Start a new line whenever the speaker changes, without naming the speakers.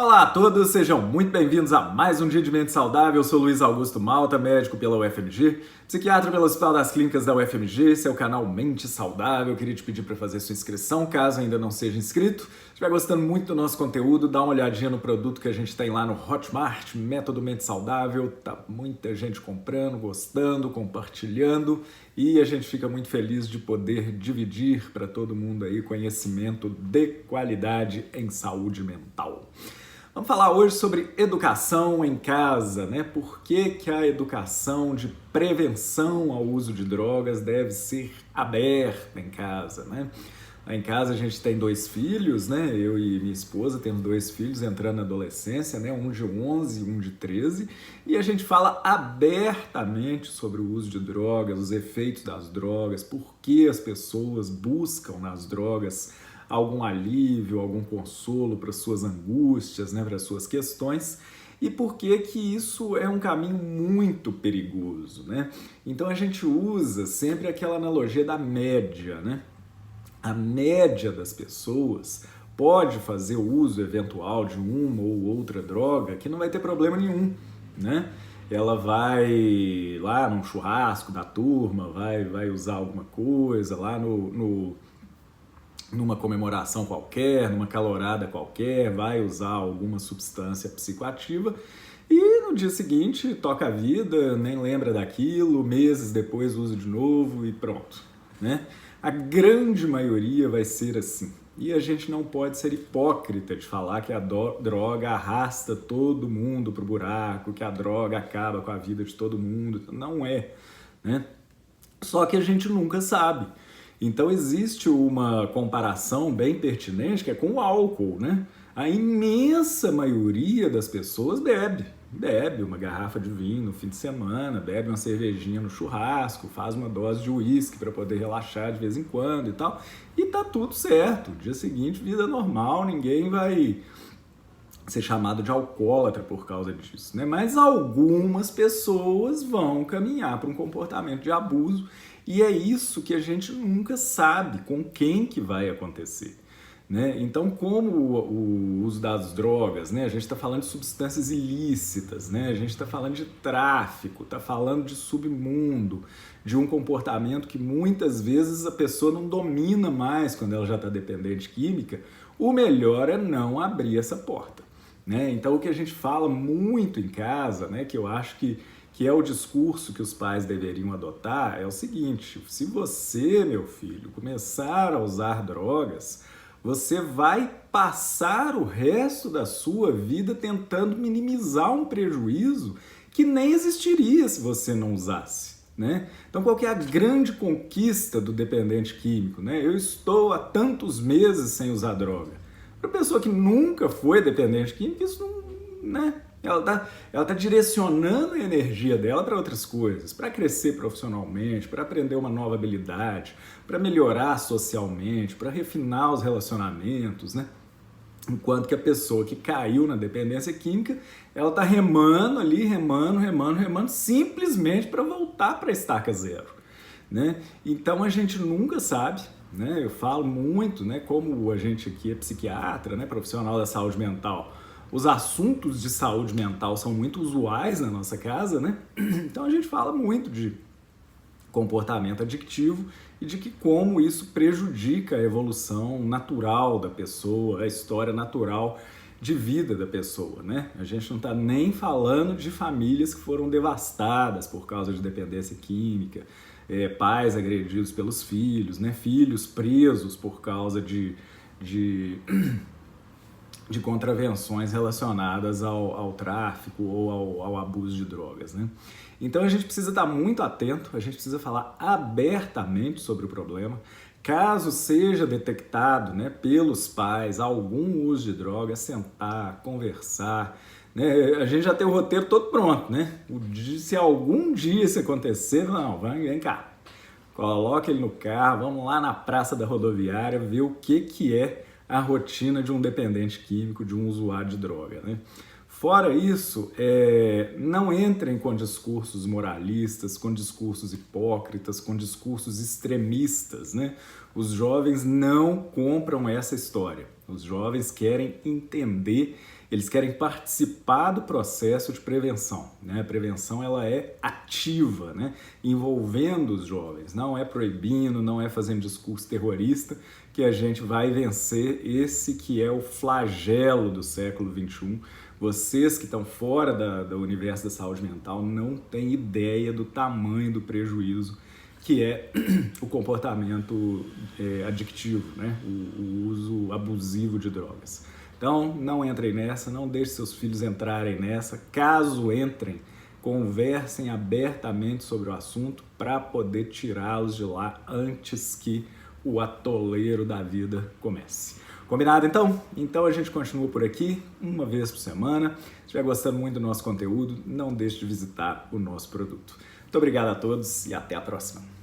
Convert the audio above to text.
Olá a todos, sejam muito bem-vindos a mais um Dia de Mente Saudável. Eu sou Luiz Augusto Malta, médico pela UFMG, psiquiatra pelo Hospital das Clínicas da UFMG. Esse é o canal Mente Saudável. Eu queria te pedir para fazer sua inscrição, caso ainda não seja inscrito. Se estiver gostando muito do nosso conteúdo, dá uma olhadinha no produto que a gente tem lá no Hotmart, Método Mente Saudável. Tá muita gente comprando, gostando, compartilhando e a gente fica muito feliz de poder dividir para todo mundo aí conhecimento de qualidade em saúde mental. Vamos falar hoje sobre educação em casa, né? Por que a educação de prevenção ao uso de drogas deve ser aberta em casa, né? Lá em casa a gente tem 2 filhos, né? Eu e minha esposa temos 2 filhos entrando na adolescência, né? Um de 11 e um de 13, e a gente fala abertamente sobre o uso de drogas, os efeitos das drogas, por que as pessoas buscam nas drogas algum alívio, algum consolo para suas angústias, né, para suas questões, e por que isso é um caminho muito perigoso, né? Então a gente usa sempre aquela analogia da média, né? A média das pessoas pode fazer o uso eventual de uma ou outra droga que não vai ter problema nenhum, né? Ela vai lá num churrasco da turma, vai usar alguma coisa lá numa comemoração qualquer, numa calorada qualquer, vai usar alguma substância psicoativa e no dia seguinte toca a vida, nem lembra daquilo, meses depois usa de novo e pronto, né? A grande maioria vai ser assim. E a gente não pode ser hipócrita de falar que a droga arrasta todo mundo pro buraco, que a droga acaba com a vida de todo mundo. Não é, né? Só que a gente nunca sabe. Então existe uma comparação bem pertinente que é com o álcool, né? A imensa maioria das pessoas bebe uma garrafa de vinho no fim de semana, bebe uma cervejinha no churrasco, faz uma dose de uísque para poder relaxar de vez em quando e tal, e tá tudo certo. Dia seguinte, vida normal, ninguém vai ser chamado de alcoólatra por causa disso, né? Mas algumas pessoas vão caminhar para um comportamento de abuso e é isso que a gente nunca sabe com quem que vai acontecer, né? Então, como o uso das drogas, né? A gente está falando de substâncias ilícitas, né? A gente está falando de tráfico, está falando de submundo, de um comportamento que muitas vezes a pessoa não domina mais quando ela já está dependente química. O melhor é não abrir essa porta, né? Então, o que a gente fala muito em casa, né? Que eu acho que é o discurso que os pais deveriam adotar, é o seguinte: se você, meu filho, começar a usar drogas, você vai passar o resto da sua vida tentando minimizar um prejuízo que nem existiria se você não usasse, né? Então, qual que é a grande conquista do dependente químico, né? Eu estou há tantos meses sem usar droga. Para a pessoa que nunca foi dependente químico, isso não, né? Ela tá direcionando a energia dela para outras coisas, para crescer profissionalmente, para aprender uma nova habilidade, para melhorar socialmente, para refinar os relacionamentos, né? Enquanto que a pessoa que caiu na dependência química, ela tá remando ali, remando, simplesmente para voltar para a estaca zero, né? Então a gente nunca sabe, né? Eu falo muito, né? Como a gente aqui é psiquiatra, né? Profissional da saúde mental. Os assuntos de saúde mental são muito usuais na nossa casa, né? Então a gente fala muito de comportamento adictivo e de que como isso prejudica a evolução natural da pessoa, a história natural de vida da pessoa, né? A gente não está nem falando de famílias que foram devastadas por causa de dependência química, pais agredidos pelos filhos, né? Filhos presos por causa de contravenções relacionadas ao tráfico ou ao abuso de drogas, né? Então a gente precisa estar muito atento, a gente precisa falar abertamente sobre o problema. Caso seja detectado, né, pelos pais algum uso de droga, sentar, conversar, né? A gente já tem o roteiro todo pronto, né? Se algum dia isso acontecer, não, vem cá, coloca ele no carro, vamos lá na praça da rodoviária ver o que é a rotina de um dependente químico, de um usuário de droga, né? Fora isso, não entrem com discursos moralistas, com discursos hipócritas, com discursos extremistas, né? Os jovens não compram essa história. Os jovens querem entender, eles querem participar do processo de prevenção, né? A prevenção, ela é ativa, né? Envolvendo os jovens, não é proibindo, não é fazendo discurso terrorista que a gente vai vencer esse que é o flagelo do século XXI. Vocês que estão fora do universo da saúde mental não têm ideia do tamanho do prejuízo que é o comportamento adictivo, né? O uso abusivo de drogas. Então, não entrem nessa, não deixem seus filhos entrarem nessa. Caso entrem, conversem abertamente sobre o assunto para poder tirá-los de lá antes que o atoleiro da vida comece. Combinado, então? Então a gente continua por aqui, uma vez por semana. Se estiver gostando muito do nosso conteúdo, não deixe de visitar o nosso produto. Muito obrigado a todos e até a próxima.